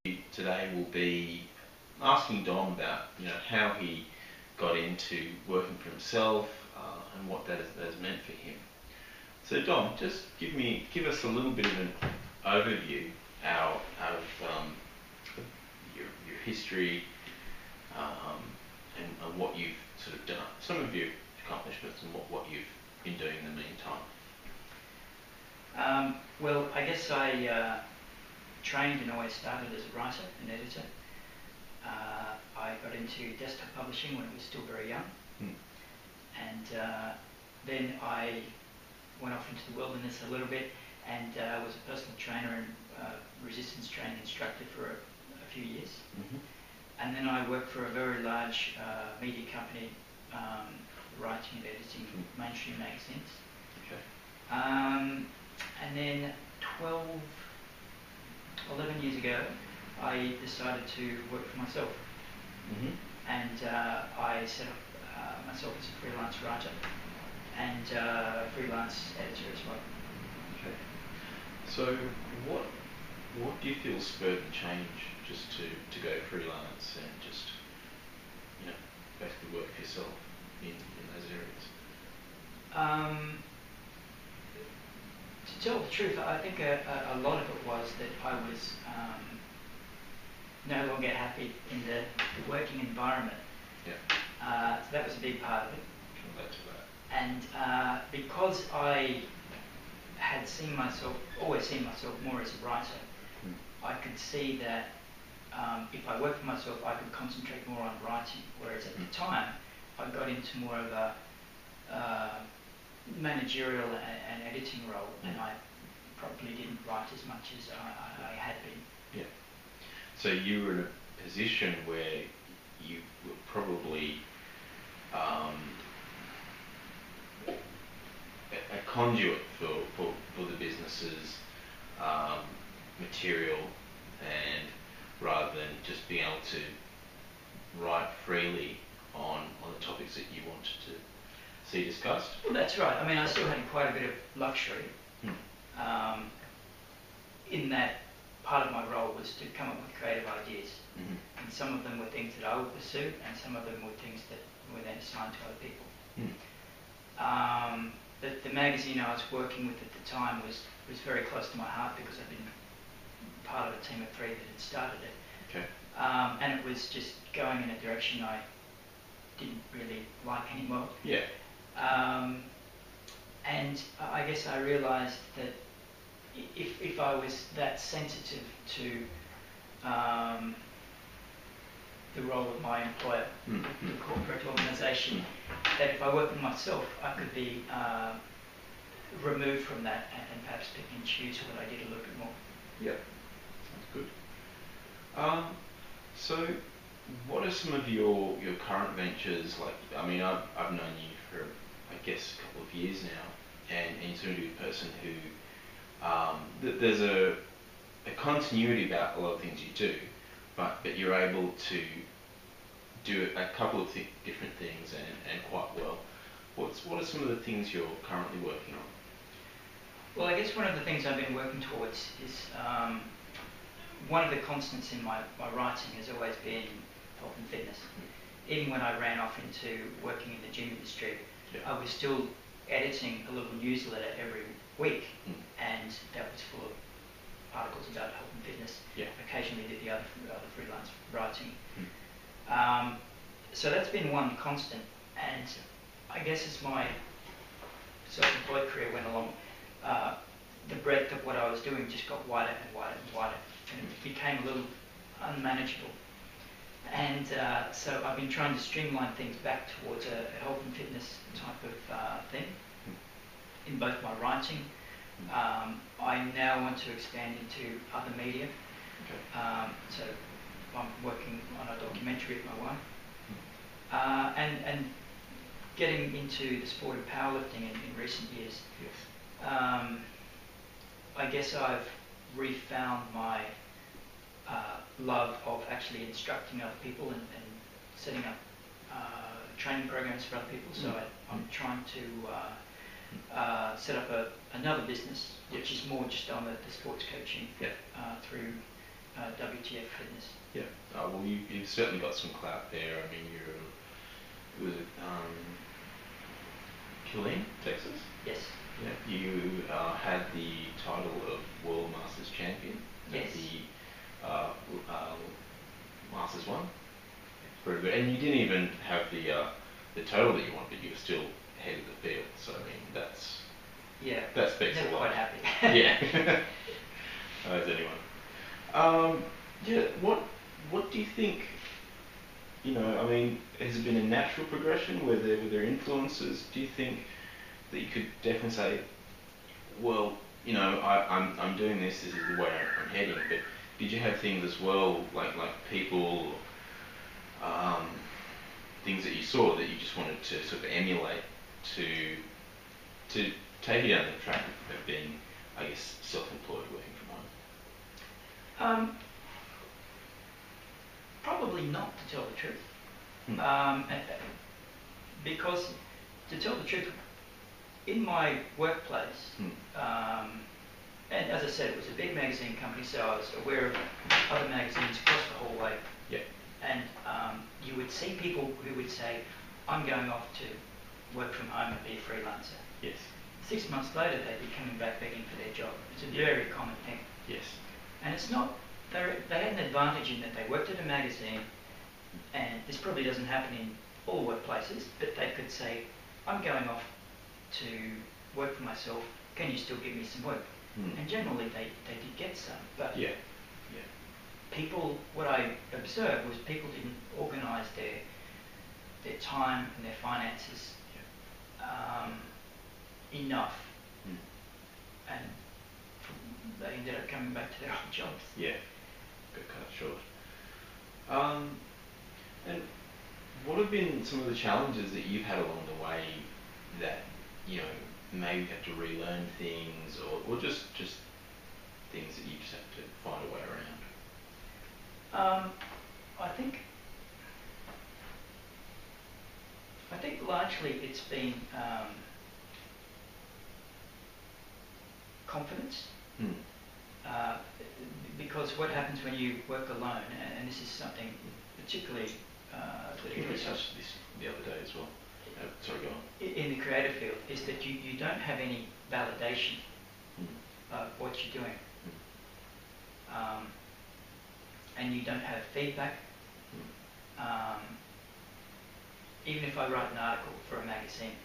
today will be asking Dom about how he got into working for himself and what that has meant for him. So Dom, just give us a little bit of an overview of your history and what you've sort of done, some of your accomplishments and what you've been doing in the meantime. Well, I guess I trained and always started as a writer and editor. I got into desktop publishing when I was still very young. And then I went off into the wilderness a little bit and was a personal trainer and resistance training instructor for a few years. And then I worked for a very large media company, writing and editing mainstream magazines. Okay. And then 11 years ago, I decided to work for myself. And I set up myself as a freelance writer and freelance editor as well. Okay. So what do you feel spurred the change just to go freelance and just basically work for yourself in those areas? To tell the truth, I think a lot of it was that I was no longer happy in the working environment. Yeah. So that was a big part of it. Come back to that. And because I had always seen myself more as a writer, I could see that if I worked for myself, I could concentrate more on writing. Whereas at the time, I got into more of a managerial and editing role, and I probably didn't write as much as I had been. Yeah. So you were in a position where you were probably a conduit for the business's material, and rather than just being able to write freely on the topics that you wanted to see discussed? Well, that's right. I mean, I still had quite a bit of luxury in that part of my role was to come up with creative ideas. And some of them were things that I would pursue, and some of them were things that were then assigned to other people. The magazine I was working with at the time was very close to my heart because I'd been part of a team of 3 that had started it. Okay. And it was just going in a direction I didn't really like anymore. Yeah. And I guess I realised that if I was that sensitive to the role of my employer, the corporate organisation, that if I worked with myself, I could be removed from that and perhaps pick and choose what I did a little bit more. Yeah, sounds good. So, what are some of your current ventures? Like, I mean, I've known you for, I guess, a couple of years now, and you seem to be a person who there's a continuity about a lot of things you do, but you're able to do a couple of different things and quite well. What are some of the things you're currently working on? Well, I guess one of the things I've been working towards is one of the constants in my writing has always been health and fitness. Even when I ran off into working in the gym industry, I was still editing a little newsletter every week, and that was full of articles about health and fitness. Occasionally did the other freelance writing. So that's been one constant, and I guess as my self-employed career went along, the breadth of what I was doing just got wider and wider and wider, and it became a little unmanageable. And so I've been trying to streamline things back towards a health and fitness type of thing in both my writing. I now want to expand into other media. So I'm working on a documentary with my wife. And getting into the sport of powerlifting in recent years. I guess I've refound my love of actually instructing other people and setting up training programs for other people. So I'm trying to set up another business, which is more just on the sports coaching through WTF Fitness. Yeah. Well, you've certainly got some clout there. I mean, was it Killeen, Texas? Yes. Yeah. You had the title of World Masters Champion Yes. at the Masters One. Pretty good. And you didn't even have the total that you wanted, but you were still ahead of the field. So I mean, that speaks a Never lot. quite happy. Yeah. As anyone. Yeah. What do you think? You know, I mean, has it been a natural progression? Were there influences? Do you think that you could definitely say, well, you know, I'm doing this. This is the way I'm heading. But did you have things as well, like people, things that you saw that you just wanted to sort of emulate to take you down the track of being, I guess, self-employed, working from home? Probably not, to tell the truth. Hmm. Because, to tell the truth, in my workplace, and as I said, it was a big magazine company, so I was aware of other magazines across the hallway. Yeah. And you would see people who would say, I'm going off to work from home and be a freelancer. Yes. 6 months later, they'd be coming back begging for their job. It's a very common thing. Yes. And it's not, they had an advantage in that they worked at a magazine, and this probably doesn't happen in all workplaces, but they could say, I'm going off to work for myself, can you still give me some work? And generally they did get some, but people, what I observed was people didn't organise their time and their finances enough, and they ended up coming back to their old jobs. Yeah, got cut short. And what have been some of the challenges that you've had along the way that, you know, maybe you have to relearn things, or just things that you just have to find a way around? I think largely it's been confidence. Because what happens when you work alone, and this is something particularly I think we touched this the other day as well. Sorry, go on. In the creative field, is that you don't have any validation of what you're doing. And you don't have feedback. Even if I write an article for a magazine,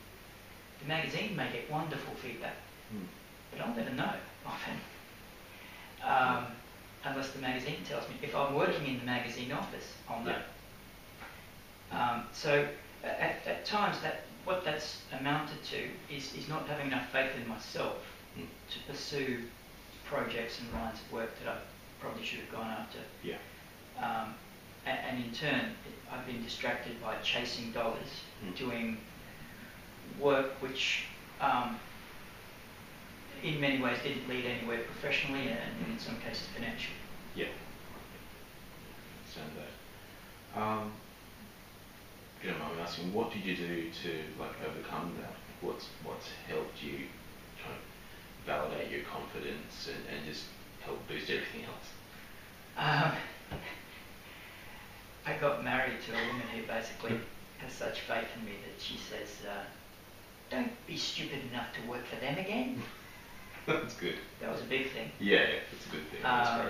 the magazine may get wonderful feedback, but I'll never know often, unless the magazine tells me. If I'm working in the magazine office, I'll know. So at times, what that's amounted to is not having enough faith in myself to pursue projects and lines of work that I probably should have gone after. Yeah. And in turn, I've been distracted by chasing dollars, doing work which in many ways didn't lead anywhere professionally and in some cases financially. Yeah. Understand that. If you don't mind me asking, what did you do to overcome that? What's helped you try to validate your confidence and just help boost everything else? I got married to a woman who basically has such faith in me that she says, don't be stupid enough to work for them again. That's good. That was a big thing. Yeah, that's a good thing. That's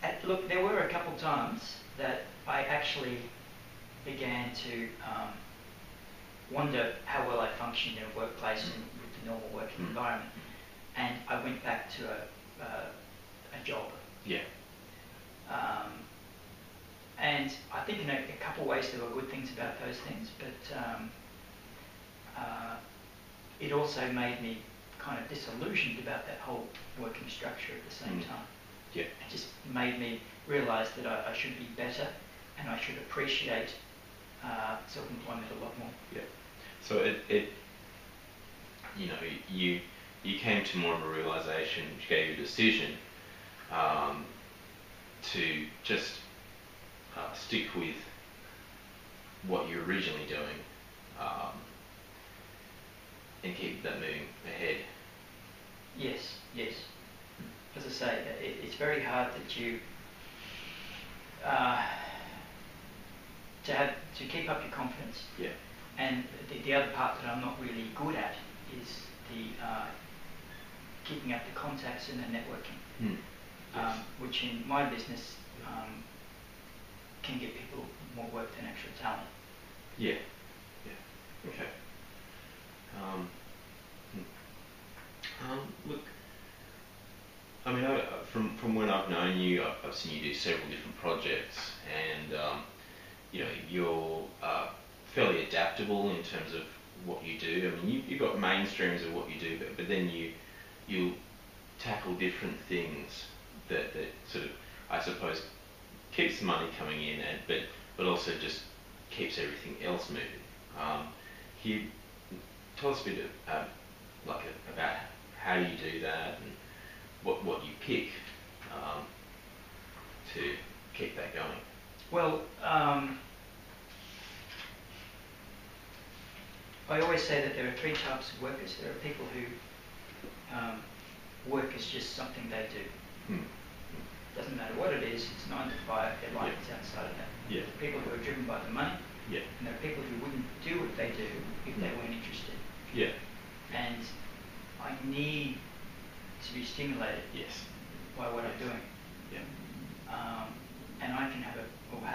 great. Look, there were a couple times that I actually began to wonder how well I functioned in a workplace and with the normal working environment. And I went back to a job. Yeah. And I think in a couple of ways there were good things about those things, but it also made me kind of disillusioned about that whole working structure at the same time. Yeah. It just made me realise that I should be better and I should appreciate self-employment a lot more. Yeah. So it you know, you came to more of a realisation, which gave you a decision to just stick with what you're originally doing and keep that moving ahead. Yes, yes. as I say, it's very hard that you to keep up your confidence. Yeah. And the other part that I'm not really good at is the keeping up the contacts and the networking, Yes. which in my business can give people more work than extra talent. Yeah. Yeah. Okay. Look, I mean, from when I've known you, I've seen you do several different projects, and you know, you're fairly adaptable in terms of what you do. I mean, you've got mainstreams of what you do, but then you tackle different things that sort of, I suppose, keeps the money coming in, but also just keeps everything else moving. Can you tell us a bit about how you do that and what you pick to keep that going? Well, I always say that there are three types of workers. There are people who work is just something they do. Doesn't matter what it is, it's 9 to 5, their life is outside of that. Yeah. There are people who are driven by the money, Yeah. and there are people who wouldn't do what they do if they weren't interested. Yeah. And I need to be stimulated Yes. by what I'm doing. Yeah. And I can have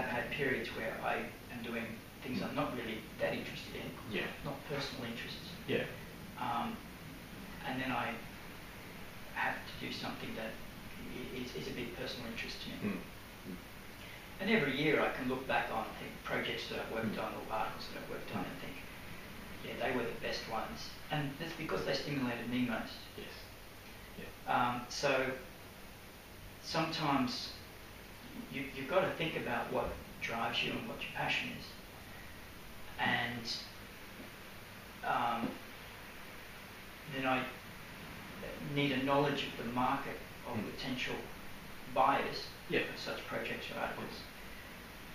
had periods where I am doing things I'm not really that interested in, Yeah. not personal interests. Yeah. And then I have to do something that is a big personal interest to me. And every year I can look back on projects that I've worked on or articles that I've worked on and think, yeah, they were the best ones. And that's because they stimulated me most. Yes. Yeah. So sometimes you've got to think about what drives you and what your passion is. And then I need a knowledge of the market of potential buyers for such projects or articles.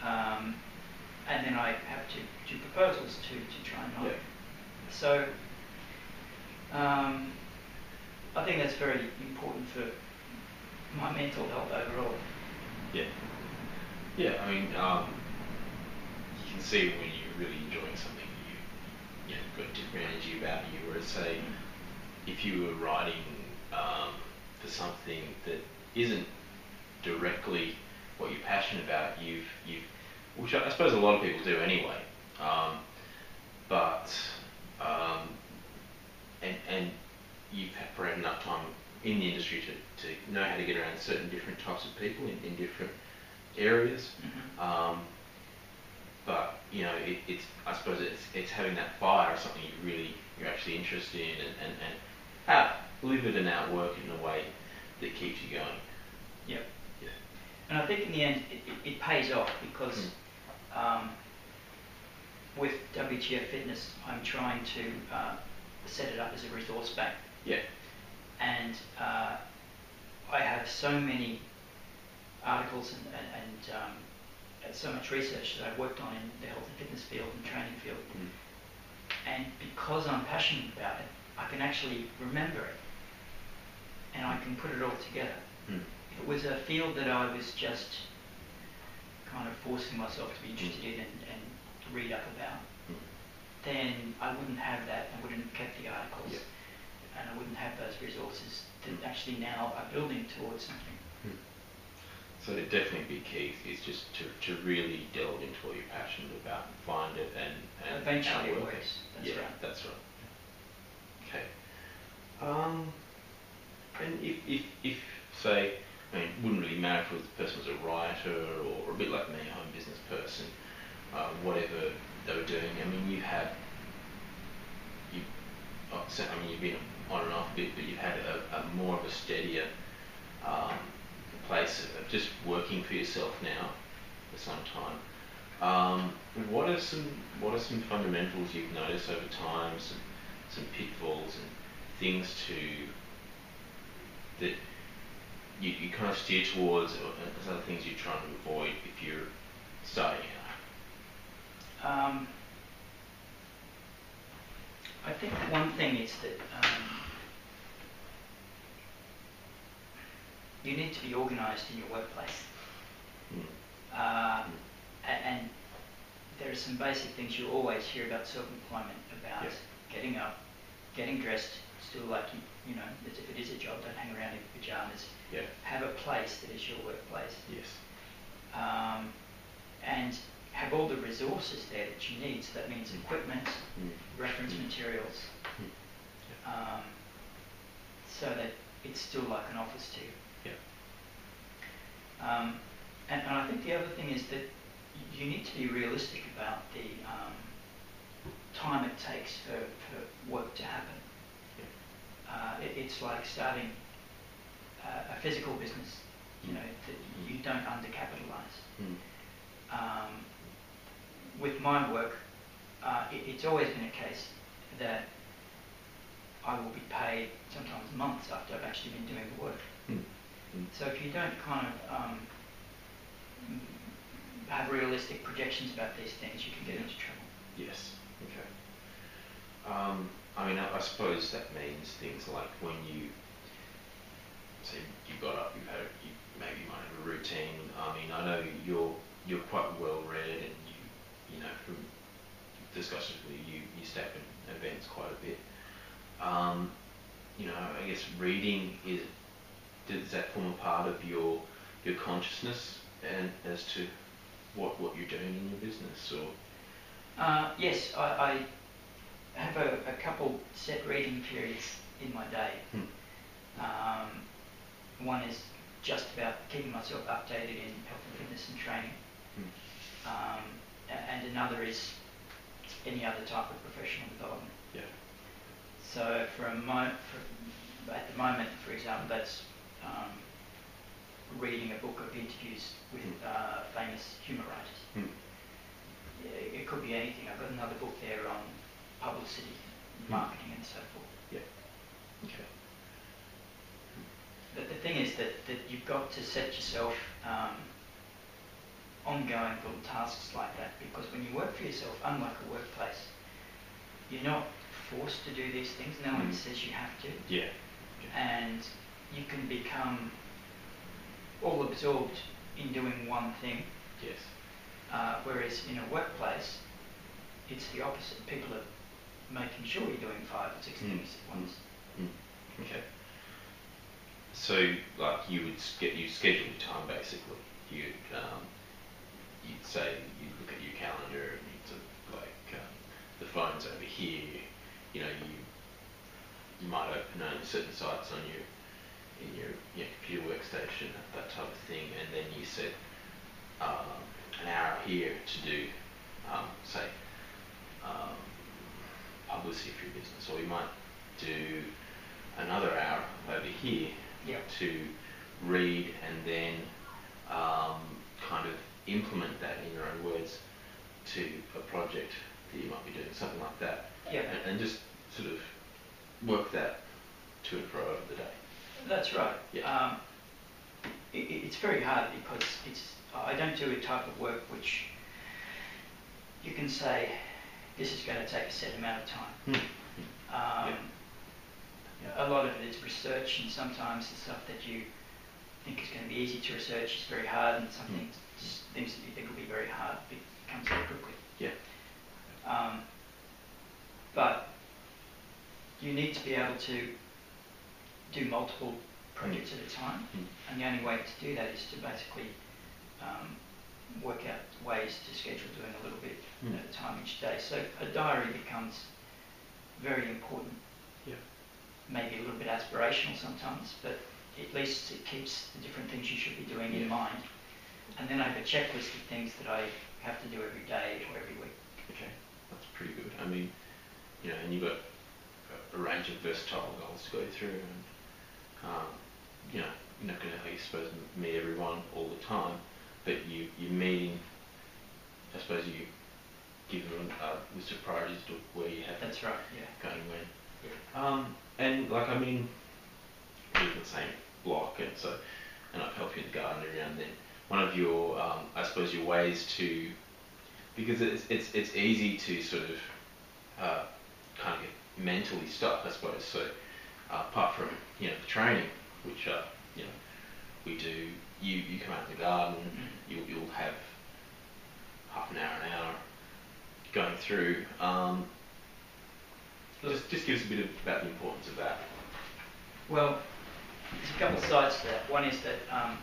And then I have to do proposals to try and market. Yeah. So I think that's very important for my mental health overall. Yeah. Yeah, I mean, you can see when you're really enjoying something, you've got different energy about you. Whereas, say, if you were writing for something that isn't directly what you're passionate about, which I suppose a lot of people do anyway, and you've had enough time in the industry to know how to get around certain different types of people in different areas. But it's I suppose it's having that fire or something you're actually interested in and live it and outwork it in a way that keeps you going. Yep. Yeah. And I think in the end it pays off because with WTF Fitness I'm trying to set it up as a resource bank. Yeah. And I have so many articles and so much research that I've worked on in the health and fitness field and training field. And because I'm passionate about it, I can actually remember it and I can put it all together. If it was a field that I was just kind of forcing myself to be interested in and read up about, then I wouldn't have that. I wouldn't have kept the articles, and I wouldn't have those resources that actually now are building towards something. So it'd definitely be key is just to really delve into what you're passionate about and find it and eventually it outwork works. it. That's right. That's right. Okay. And if say, I mean, it wouldn't really matter if the person was a writer or a bit like me, a home business person, whatever they were doing. I mean, you've been on and off a bit, but you've had a more of a steadier place of just working for yourself now for some time. What are some fundamentals you've noticed over time? Some pitfalls and things that you kind of steer towards, or other things you're trying to avoid if you're starting out? I think one thing is that you need to be organised in your workplace. Mm. And there are some basic things you always hear about self-employment, about getting up, getting dressed, still like you know, as if it is a job, don't hang around in pyjamas. Yeah. Have a place that is your workplace. Yes. And have all the resources there that you need. So that means equipment, reference materials, so that it's still like an office to you. Yeah. And I think the other thing is that you need to be realistic about the time it takes for work to happen. Yeah. It's like starting a physical business, you know, that you don't undercapitalise. With my work, it's always been a case that I will be paid sometimes months after I've actually been doing the work. So if you don't kind of have realistic projections about these things, you can get into trouble. Yes. Okay. I mean, I suppose that means things like when you say you got up, you maybe might have a routine. I mean, I know you're quite well read, and you know from discussions with you stay up in events quite a bit. You know, I guess reading does that form a part of your consciousness and as to what you're doing in your business, or? Yes, I have a couple set reading periods in my day. One is just about keeping myself updated in health and fitness and training, and another is any other type of professional development. Yeah. So at the moment, for example, that's reading a book of interviews with famous humour writers. It could be anything. I've got another book there on publicity, marketing, and so forth. Yeah. Okay. But the thing is that you've got to set yourself ongoing little tasks like that, because when you work for yourself, unlike a workplace, you're not forced to do these things. No one says you have to. Yeah. And you can become all absorbed in doing one thing. Yes. Whereas in a workplace, it's the opposite. People are making sure you're doing 5 or 6 things at once. Okay. So, like, you schedule your time basically. You'd say you look at your calendar and you'd the phone's over here. You know, you might open only certain sites on in your computer workstation, that type of thing, and then you set an hour here to do, say, publicity for your business, or you might do another hour over here to read and then kind of implement that in your own words to a project that you might be doing, something like that. Yeah. And just sort of work that to and fro over the day. That's right. Yeah. It's very hard because I don't do a type of work which you can say this is going to take a set amount of time. A lot of it is research, and sometimes the stuff that you think is going to be easy to research is very hard, and some things that you think will be very hard becomes very quickly. Yeah. But you need to be able to do multiple projects at a time, and the only way to do that is to basically work out ways to schedule doing a little bit at a time each day. So a diary becomes very important. Yeah. Maybe a little bit aspirational sometimes, but at least it keeps the different things you should be doing in mind. And then I have a checklist of things that I have to do every day or every week. Okay, that's pretty good. I mean, and you've got a range of versatile goals to go through, and you're not going to, I suppose, meet everyone all the time, but you're meeting, I suppose you give them a list of priorities to where you have That's right, yeah. Going when. Yeah. And we're in the same block, and I've helped you in the garden every now and then. One of your, I suppose, your ways to, because it's easy to sort of kind of get mentally stuck, I suppose. So apart from the training, which we do. You come out in the garden. You'll have half an hour going through. Just give us a bit about the importance of that. Well, there's a couple of sides to that. One is that I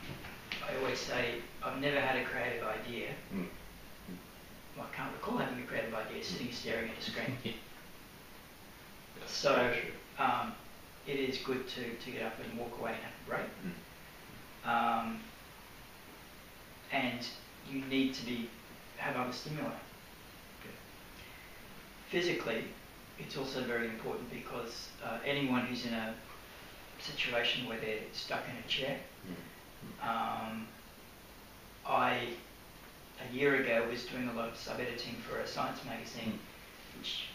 always say I've never had a creative idea. Well, I can't recall having a creative idea sitting staring at a screen. So it is good to get up and walk away and have a break. And you need to have other stimuli. Physically, it's also very important because anyone who's in a situation where they're stuck in a chair, I, a year ago, was doing a lot of sub-editing for a science magazine, which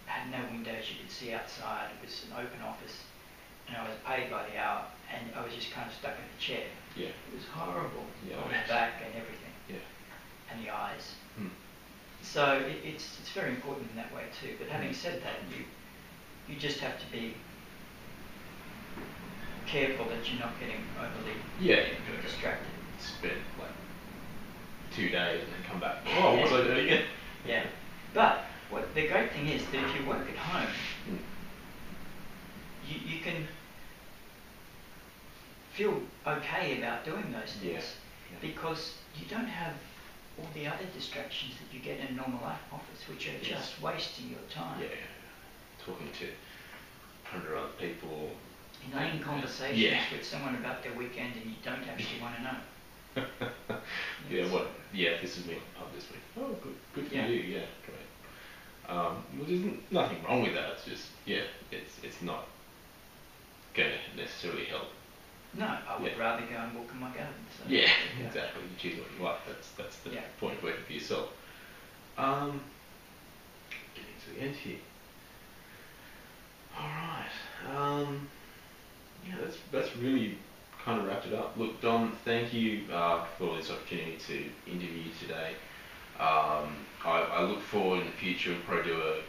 had no windows, you could see outside, it was an open office, and I was paid by the hour, and I was just kind of stuck in the chair. Yeah. It was horrible, on the back and everything, and the eyes. So it's very important in that way too, but having said that, you just have to be careful that you're not getting overly distracted. Spend like 2 days and then come back. Oh, what was I doing again? Yeah. But the great thing is that if you work at home, you can feel okay about doing those things because you don't have all the other distractions that you get in a normal office, which are just wasting your time. Yeah. Talking to 100 other people. Inane conversations with someone about their weekend and you don't actually want to know. Yes. This is me at the pub this week. Oh, good for you, great. Well, there's nothing wrong with that, it's just, it's not going to necessarily help. No, I would rather go and walk in my garden. So Exactly, you choose what you like, that's the point of working for yourself. Getting to the end here. Alright, that's really kind of wrapped it up. Look, Dom, thank you for this opportunity to interview you today. I look forward in the future, we'll probably do a